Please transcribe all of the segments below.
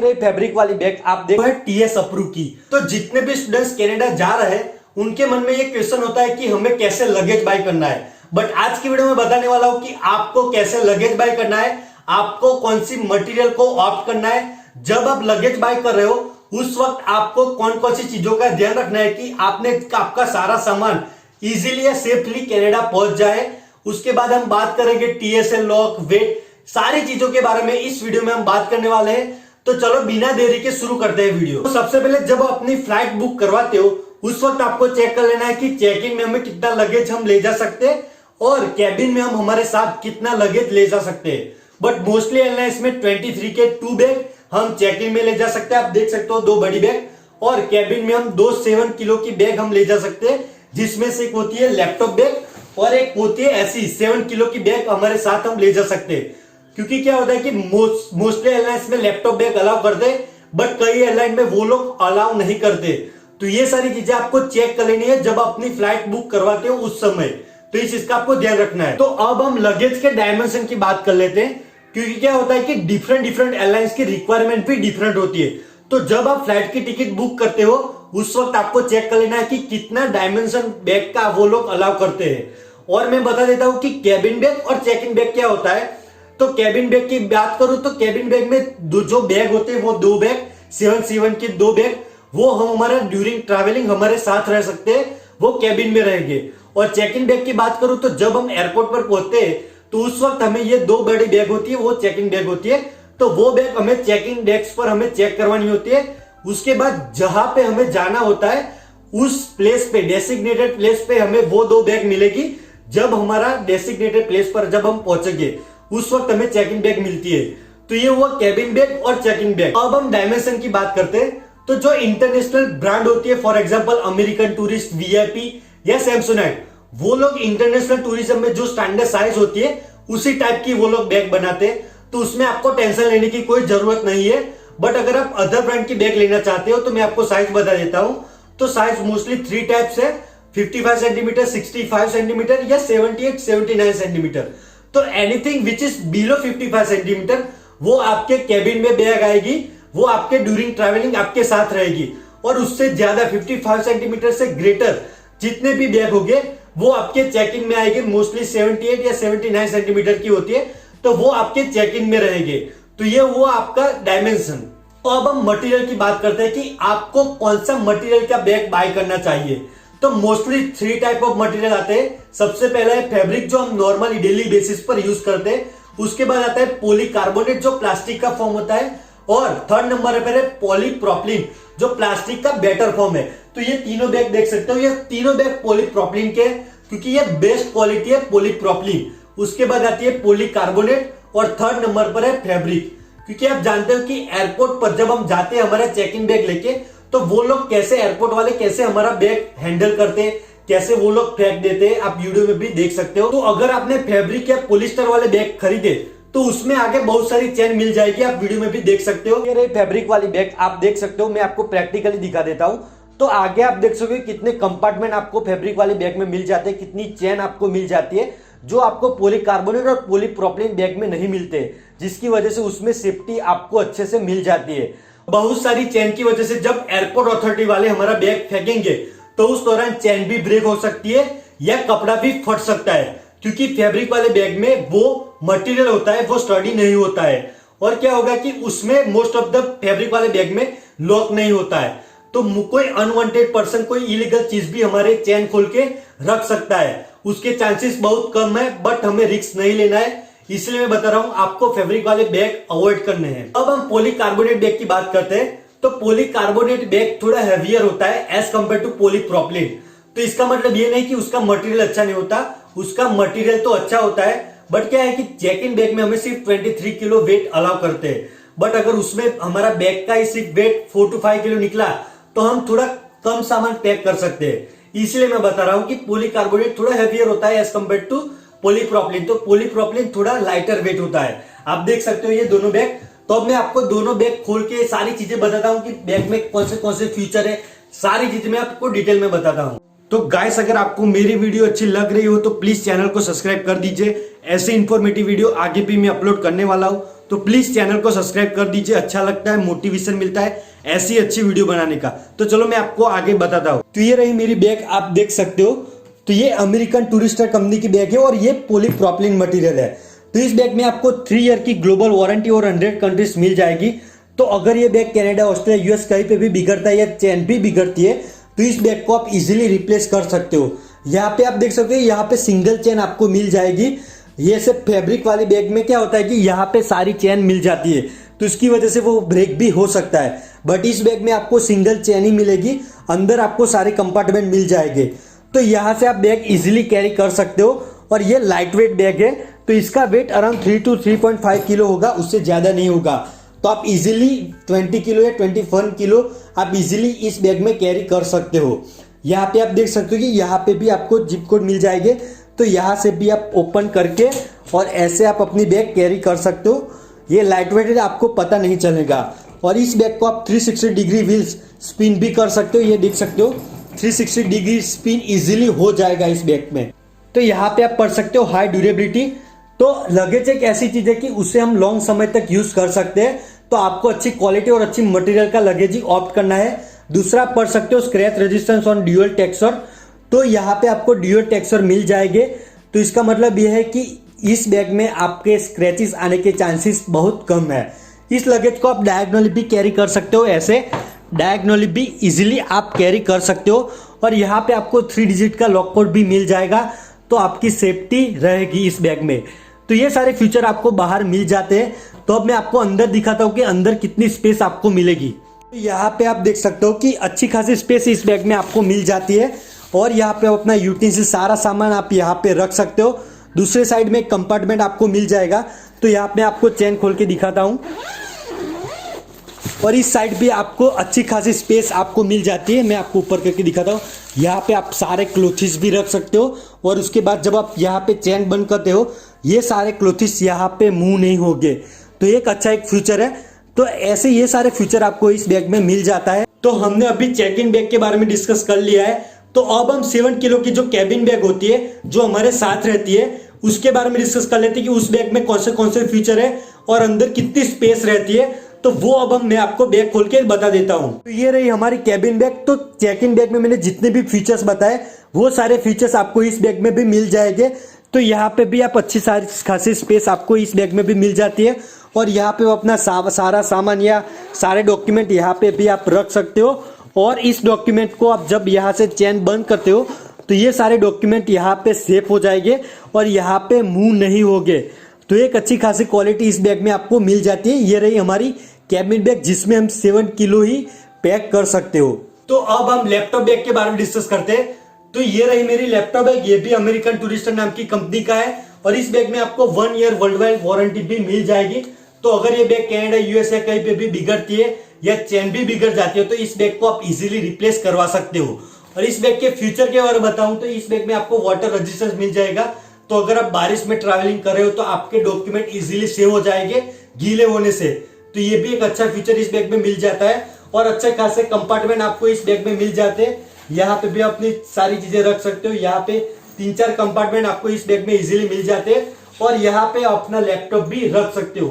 ये रही फैब्रिक वाली बैग, आप देखो है टीएस अप्रूव की। तो जितने भी स्टूडेंट्स कनाडा जा रहे हैं उनके मन में ये क्वेश्चन होता है कि हमें कैसे लगेज बाय करना है। बट आज की वीडियो में बताने वाला हूं कि आपको कैसे लगेज बाय करना है, आपको कौन सी मटेरियल को ऑप्ट करना है। जब आप लगेज बाय कर रहे हो उस वक्त आपको कौन कौन सी चीजों का ध्यान रखना है कि आपका सारा सामान इजीली या सेफली कनाडा पहुंच जाए। उसके बाद हम बात करेंगे टीएसएल लॉक, वेट, सारी चीजों के बारे में इस वीडियो में हम बात करने वाले हैं। तो चलो बिना देरी के शुरू करते हैं वीडियो। तो सबसे पहले जब आप अपनी फ्लाइट बुक करवाते हो उस वक्त आपको चेक कर लेना है कि चेक इन में हमें कितना लगेज हम ले जा सकते हैं और कैबिन में हम हमारे साथ कितना लगेज ले जा सकते हैं। बट मोस्टली एयरलाइंस में 23 के 2 बैग हम चेक इन में ले जा सकते हैं। आप देख सकते हो 2 बड़ी बैग, और कैबिन में हम 2 7 किलो की बैग हम ले जा सकते हैं, जिसमें से एक होती है लैपटॉप बैग और एक होती है ऐसी 7 किलो की बैग हमारे साथ हम ले जा सकते हैं। क्योंकि क्या होता है कि मोस्टली एयरलाइंस में लैपटॉप बैग अलाउ करते हैं बट कई एयरलाइन में वो लोग अलाउ नहीं करते। तो ये सारी चीजें आपको चेक कर लेनी है जब अपनी फ्लाइट बुक करवाते हो उस समय। तो इस चीज का आपको ध्यान रखना है। तो अब हम लगेज के डायमेंशन की बात कर लेते हैं, क्योंकि क्या होता है कि डिफरेंट एयरलाइंस की रिक्वायरमेंट भी डिफरेंट होती है। तो जब आप फ्लाइट की टिकट बुक करते हो उस वक्त आपको चेक कर लेना है कि कितना डायमेंशन बैग का वो लोग अलाउ करते हैं। और मैं बता देता हूं कि कैबिन बैग और चेक इन बैग क्या होता है। तो कैबिन बैग की बात करूं तो कैबिन बैग में जो बैग होते हैं वो 2 बैग 7 के 2 बैग वो हम हमारा ड्यूरिंग ट्रैवलिंग हमारे साथ रह सकते हैं, वो कैबिन में रहेंगे। और चेक इन बैग की बात करूं तो जब हम एयरपोर्ट पर पहुंचते हैं तो उस वक्त हमें ये 2 बड़ी बैग होती है, वो चेक इन बैग होती है। तो वो बैग हमें चेक इन डेस्क पर हमें चेक करवानी होती है। उसके बाद जहां पे हमें जाना होता है उस प्लेस पे, डेसिग्नेटेड प्लेस पे हमें वो 2 बैग मिलेगी। जब हमारा डेसिग्नेटेड प्लेस पर जब हम पहुंचेंगे उस वक्त हमें चेक इन बैग मिलती है। तो ये हुआ कैबिन बैग और चेक इन बैग। अब हम डायमेंशन की बात करते हैं। तो जो इंटरनेशनल ब्रांड होती है, for example American tourist, VIP या सैमसोनाइट, वो लोग इंटरनेशनल टूरिज्म में जो स्टैंडर्ड साइज होती है उसी टाइप की वो लोग बैग बनाते हैं। तो उसमें आपको टेंशन लेने की कोई जरूरत नहीं है। बट अगर आप अदर ब्रांड की बैग लेना चाहते हो तो मैं आपको साइज बता देता हूं। तो साइज मोस्टली 3 टाइप्स है, 55 सेंटीमीटर, 65 सेंटीमीटर या 78-79 सेंटीमीटर। तो anything which is below 55 centimetre वो आपके कैबिन में बैग आएगी, वो आपके ड्यूरिंग ट्रैवलिंग आपके साथ रहेगी। और उससे ज्यादा 55 सेंटीमीटर से ग्रेटर जितने भी बैग होंगे वो आपके चेक इन में आएंगे। मोस्टली 78 या 79 सेंटीमीटर की होती है, तो वो आपके चेक इन में रहेंगे। तो ये हुआ आपका डायमेंशन। तो अब हम मटेरियल की बात करते हैं कि आपको कौन सा मटेरियल का बैग बाय करना चाहिए। तो मोस्टली 3 टाइप ऑफ मटेरियल आते हैं। सबसे पहला है फैब्रिक, जो हम नॉर्मली डेली बेसिस पर यूज करते हैं। उसके बाद आता है पॉलीकार्बोनेट, जो प्लास्टिक का फॉर्म होता है। और थर्ड नंबर पर है पॉलीप्रोपिलीन, जो प्लास्टिक का बेटर फॉर्म है। तो ये तीनों बैग देख सकते हो, ये तीनों बैग पॉलीप्रोपिलीन के, क्योंकि ये बेस्ट क्वालिटी है पॉलीप्रोपिलीन। उसके बाद आती है पॉलीकार्बोनेट और थर्ड नंबर पर है फैब्रिक। क्योंकि आप जानते हो कि एयरपोर्ट पर जब हम जाते हैं हमारा चेक इन बैग लेके, तो वो लोग कैसे, एयरपोर्ट वाले कैसे हमारा बैग हैंडल करते हैं, कैसे वो लोग फेंक देते हैं, आप वीडियो में भी देख सकते हो। तो अगर आपने फैब्रिक या पॉलिस्टर वाले बैग खरीदे तो उसमें आगे बहुत सारी चेन मिल जाएगी, आप वीडियो में भी देख सकते हो। ये फैब्रिक वाली बैग आप देख सकते हो, मैं आपको प्रैक्टिकली दिखा देता हूं। तो आगे आप देख सकते हो कितने कंपार्टमेंट आपको फैब्रिक वाले बैग में मिल जाते हैं, कितनी चेन आपको मिल जाती है, जो आपको पॉलीकार्बोनेट और पॉलीप्रोपिलीन बैग में नहीं मिलते, जिसकी वजह से उसमें सेफ्टी आपको अच्छे से मिल जाती है। बहुत सारी चेन की वजह से जब एयरपोर्ट अथॉरिटी वाले हमारा बैग फेंकेंगे तो उस दौरान चेन भी ब्रेक हो सकती है या कपड़ा भी फट सकता है, क्योंकि फैब्रिक वाले बैग में वो मटेरियल होता है वो स्टडी नहीं होता है। और क्या होगा कि उसमें मोस्ट ऑफ द फैब्रिक वाले बैग में लॉक नहीं होता है, तो कोई अनवांटेड पर्सन कोई इलीगल चीज भी हमारे चेन खोल के रख सकता है। उसके चांसेस बहुत कम है, बट हमें रिस्क नहीं लेना है, इसलिए मैं बता रहा हूं आपको फैब्रिक वाले बैग अवॉइड करने हैं। अब हम पॉलीकार्बोनेट बैग की बात करते हैं। तो पॉलीकार्बोनेट बैग थोड़ा हैवियर होता है एज कंपेयर टू पॉलीप्रोपिलीन। तो इसका मतलब ये नहीं कि उसका मटेरियल अच्छा नहीं होता, उसका मटेरियल तो अच्छा होता है। बट क्या है कि चेक इन बैग में हमें सिर्फ 23 किलो वेट अलाउ करते हैं। बट अगर उसमें हमारा बैग का ही सिर्फ वेट 4 to 5 किलो निकला तो हम थोड़ा कम सामान पैक कर सकते हैं। इसलिए मैं बता रहा हूं कि पॉलीकार्बोनेट थोड़ा हैवियर होता है एज कंपेयर टू पॉलीप्रोपिलीन। तो पॉलीप्रोपिलीन थोड़ा लाइटर वेट होता है। आप देख सकते हो ये दोनों बैग। तो अब मैं आपको दोनों बैग खोल के सारी चीजें बताता हूं कि बैग में कौन से फीचर है, सारी चीजें मैं आपको डिटेल में बताता हूं। तो गाइस, अगर आपको मेरी वीडियो अच्छी लग रही हो तो प्लीज चैनल को सब्सक्राइब कर दीजिए। ऐसे इंफॉर्मेटिव वीडियो आगे भी मैं अपलोड करने वाला हूं। तो प्लीज चैनल को सब्सक्राइब कर दीजिए, अच्छा लगता है, मोटिवेशन मिलता है ऐसी अच्छी वीडियो बनाने का। तो चलो मैं आपको आगे बताता हूँ। तो ये रही मेरी बैग, आप देख सकते हो। तो ये अमेरिकन टूरिस्टर कंपनी की बैग है और ये पॉलीप्रोपिलीन मटेरियल है। तो इस बैग में आपको 3 ईयर की ग्लोबल वारंटी और 100 कंट्रीज मिल जाएगी। तो अगर ये बैग कनाडा, ऑस्ट्रेलिया, यूएस कहीं पे भी बिगड़ता है या चेन भी बिगड़ती है तो इस बैग को आप इजीली रिप्लेस कर सकते हो। यहाँ पे आप देख सकते हो, यहाँ पे सिंगल चेन आपको मिल जाएगी। ये सब फैब्रिक वाली बैग में क्या होता है कि यहाँ पे सारी चेन मिल जाती है, तो इसकी वजह से वो ब्रेक भी हो सकता है। बट इस बैग में आपको सिंगल चेन ही मिलेगी, अंदर आपको सारे कंपार्टमेंट मिल जाएंगे। तो यहाँ से आप बैग इजीली कैरी कर सकते हो। और ये लाइट वेट बैग है, तो इसका वेट अराउंड 3 to 3.5 किलो होगा, उससे ज्यादा नहीं होगा। तो आप इजीली 20 किलो या 21 किलो आप इजीली इस बैग में कैरी कर सकते हो। यहाँ पे आप देख सकते हो कि यहाँ पे भी आपको जिप कोड मिल जाएंगे, तो यहाँ से भी आप ओपन करके और ऐसे आप अपनी बैग कैरी कर सकते हो। ये लाइट वेट है, आपको पता नहीं चलेगा। और इस बैग को आप 360 डिग्री व्हील्स स्पिन भी कर सकते हो। ये देख सकते हो 360 डिग्री स्पिन इजीली हो जाएगा इस बैग में। तो यहाँ पे आप पढ़ सकते हो हाई ड्यूरेबिलिटी। तो लगेज एक ऐसी चीज है कि उसे हम लॉन्ग समय तक यूज कर सकते हैं, तो आपको अच्छी क्वालिटी और अच्छी मटेरियल का लगेज ही ऑप्ट करना है। दूसरा आप पढ़ सकते हो scratch resistance on dual texture. तो यहाँ पे आपको ड्यूअल टेक्सचर मिल जाएंगे, तो इसका मतलब यह है कि इस बैग में आपके स्क्रैचेस आने के चांसेस बहुत कम है। इस लगेज को आप डायगोनली भी कैरी कर सकते हो, ऐसे डायगोनली भी इजीली आप कैरी कर सकते हो। और यहाँ पे आपको 3 डिजिट का लॉक कोड भी मिल जाएगा, तो आपकी सेफ्टी रहेगी इस बैग में। तो ये सारे फीचर आपको बाहर मिल जाते हैं। तो अब मैं आपको अंदर दिखाता हूँ कि अंदर कितनी स्पेस आपको मिलेगी। तो यहाँ पे आप देख सकते हो कि अच्छी खासी स्पेस इस बैग में आपको मिल जाती है। और यहाँ पे अपना यूटेंसिल सारा सामान आप यहाँ पे रख सकते हो। दूसरे साइड में एक कंपार्टमेंट आपको मिल जाएगा, तो यहाँ पे आपको चेन खोल के दिखाता हूँ। और इस साइड भी आपको अच्छी खासी स्पेस आपको मिल जाती है। मैं आपको ऊपर करके दिखाता हूँ। यहाँ पे आप सारे क्लोथिस भी रख सकते हो। और उसके बाद जब आप यहाँ पे चेन बंद करते हो, ये सारे क्लोथिस यहाँ पे मूव नहीं होंगे, तो एक अच्छा एक फीचर है। तो ऐसे ये सारे फीचर आपको इस बैग में मिल जाता है। तो हमने अभी चेक इन बैग के बारे में डिस्कस कर लिया है। तो अब हम 7 किलो की जो कैबिन बैग होती है, जो हमारे साथ रहती है, उसके बारे में डिस्कस कर लेते हैं कि उस बैग में कौन से फीचर है और अंदर कितनी स्पेस रहती है। तो वो अब मैं आपको बैग खोल के बता देता हूं। तो ये रही हमारी कैबिन बैग। तो चेक इन बैग में मैंने जितने भी फीचर्स बताए, वो सारे फीचर्स आपको इस बैग में भी मिल जाएंगे। तो यहाँ पे भी आप अच्छी सारी खासी स्पेस आपको इस बैग में भी मिल जाती है। और यहाँ पे अपना सारा सामान या सारे डॉक्यूमेंट यहाँ पे भी आप रख सकते हो। और इस डॉक्यूमेंट को आप जब यहाँ से चेन बंद करते हो, तो ये सारे डॉक्यूमेंट यहाँ पे सेफ हो जाएंगे और यहाँ पे मूव नहीं होंगे। तो एक अच्छी खासी क्वालिटी इस बैग में आपको मिल जाती है। ये रही हमारी कैबिन बैग, जिसमें हम 7 किलो ही पैक कर सकते हो। तो अब हम लैपटॉप बैग के बारे में डिस्कस करते हैं। तो ये रही मेरी लैपटॉप बैग, ये भी अमेरिकन टूरिस्टर नाम की कंपनी का है। और इस बैग में आपको 1 ईयर वर्ल्ड वाइड वारंटी भी मिल जाएगी। तो अगर ये बैग कनाडा, यूएस या कहीं पे भी बिगड़ती है या चेन भी बिगड़ जाती है, तो इस बैग को आप इजीली रिप्लेस करवा सकते हो। और इस बैग के फ्यूचर के बारे में बताऊं तो इस बैग में आपको वाटर रेजिस्टेंस मिल जाएगा। तो अगर आप बारिश में ट्रैवलिंग कर रहे हो तो आपके डॉक्यूमेंट इजीली सेव हो जाएंगे गीले होने से। तो ये भी एक अच्छा फीचर इस बैग में मिल जाता है। और अच्छे खासे कंपार्टमेंट आपको इस बैग में मिल जाते हैं। यहाँ पे भी अपनी सारी चीजें रख सकते हो। यहाँ पे 3-4 कंपार्टमेंट आपको इस बैग में इजीली मिल जाते हैं। और यहाँ पे अपना लैपटॉप भी रख सकते हो।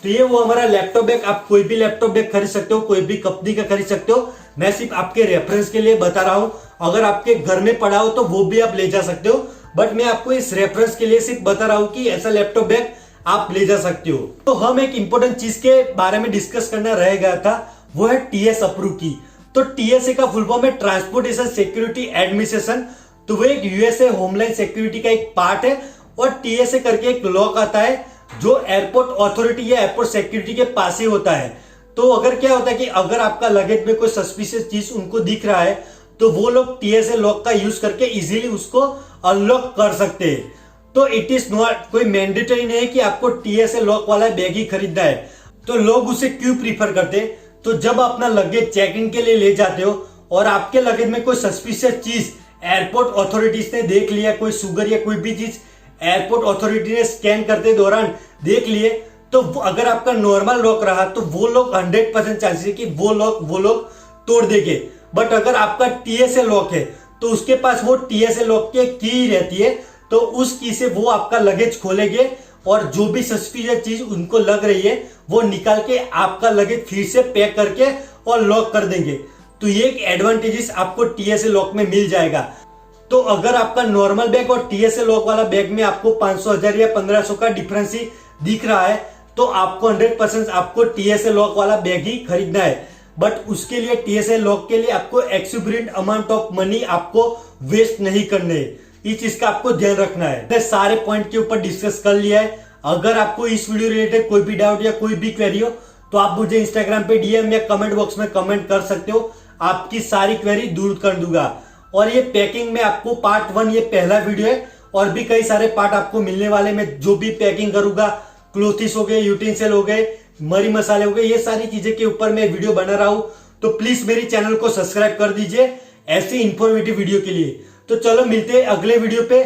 तो ये वो हमारा लैपटॉप बैग। आप कोई भी लैपटॉप बैग खरीद सकते हो, कोई भी कंपनी का खरीद सकते हो। मैं सिर्फ आपके रेफरेंस के लिए बता रहा हूं। अगर आपके घर में पड़ा हो तो वो भी आप ले जा सकते हो, बट मैं आपको इस रेफरेंस के लिए सिर्फ बता रहा हूं कि ऐसा लैपटॉप बैग आप ले जा सकते हो। तो हम एक इंपॉर्टेंट चीज के बारे में डिस्कस करना रह गया था, वो है टीएस अप्रूव की। तो टीएसए का फुल फॉर्म है ट्रांसपोर्टेशन सिक्योरिटी एडमिनिस्ट्रेशन। तो वो एक यूएसए होमलैंड सिक्योरिटी का एक पार्ट है। और टीएसए करके एक लॉ आता है जो एयरपोर्ट अथॉरिटी या एयरपोर्ट सिक्योरिटी के पास ही होता है। तो अगर क्या होता है कि अगर आपका लगेज में कोई सस्पिशियस चीज उनको दिख रहा है, तो वो लोग टीएसए लॉक का यूज करके इजीली उसको अनलॉक कर सकते हैं। तो इट इज नॉट कोई मैंडेटरी नहीं है कि आपको टीएसए लॉक वाला बैग ही खरीदना है। तो लोग उसे क्यों प्रीफर करते हैं? तो जब अपना लगेज चेक इन के लिए ले जाते हो और आपके लगेज में कोई सस्पिशियस चीज एयरपोर्ट अथॉरिटीज ने देख लिया, कोई शुगर या कोई भी चीज एयरपोर्ट अथॉरिटी ने स्कैन करते दौरान देख लिए, तो अगर आपका नॉर्मल लॉक रहा तो वो लोग 100% चांसेस है कि वो लोग तोड़ देंगे। बट अगर आपका टीएसए लॉक है तो उसके पास वो टीएसए लॉक की की रहती है, तो उस की से वो आपका लगेज खोलेंगे और जो भी सस्पिशियस चीज उनको लग रही है वो निकाल के आपका लगेज फिर से पैक करके और लॉक कर देंगे। तो ये एक एडवांटेजेस आपको टीएसए लॉक में मिल जाएगा। तो अगर आपका नॉर्मल बैग और टीएसए लॉक वाला बैग में आपको 500, 1000 या 1500 का डिफरेंस ही दिख रहा है तो आपको 100% आपको टीएसए लॉक वाला बैग ही खरीदना है। बट उसके लिए टीएसए लॉक के लिए आपको एक्सुबरेंट अमाउंट ऑफ मनी आपको वेस्ट नहीं करने है, इस चीज का आपको ध्यान रखना है। मैंने सारे पॉइंट के ऊपर डिस्कस कर लिया है। अगर आपको इस वीडियो रिलेटेड कोई भी डाउट या कोई भी क्वेरी हो तो आप मुझे इंस्टाग्राम पे डीएम या कमेंट बॉक्स में कमेंट कर सकते हो, आपकी सारी क्वेरी दूर कर दूंगा। और ये पैकिंग में आपको पार्ट 1 ये पहला वीडियो है, और भी कई सारे पार्ट आपको मिलने वाले। मैं जो भी पैकिंग करूंगा, क्लोथिस हो गए, यूटेंसिल हो गए, मरी मसाले हो गए, ये सारी चीजें के ऊपर मैं वीडियो बना रहा हूं। तो प्लीज मेरी चैनल को सब्सक्राइब कर दीजिए ऐसी इंफॉर्मेटिव वीडियो के लिए। तो चलो मिलते हैं अगले वीडियो पे।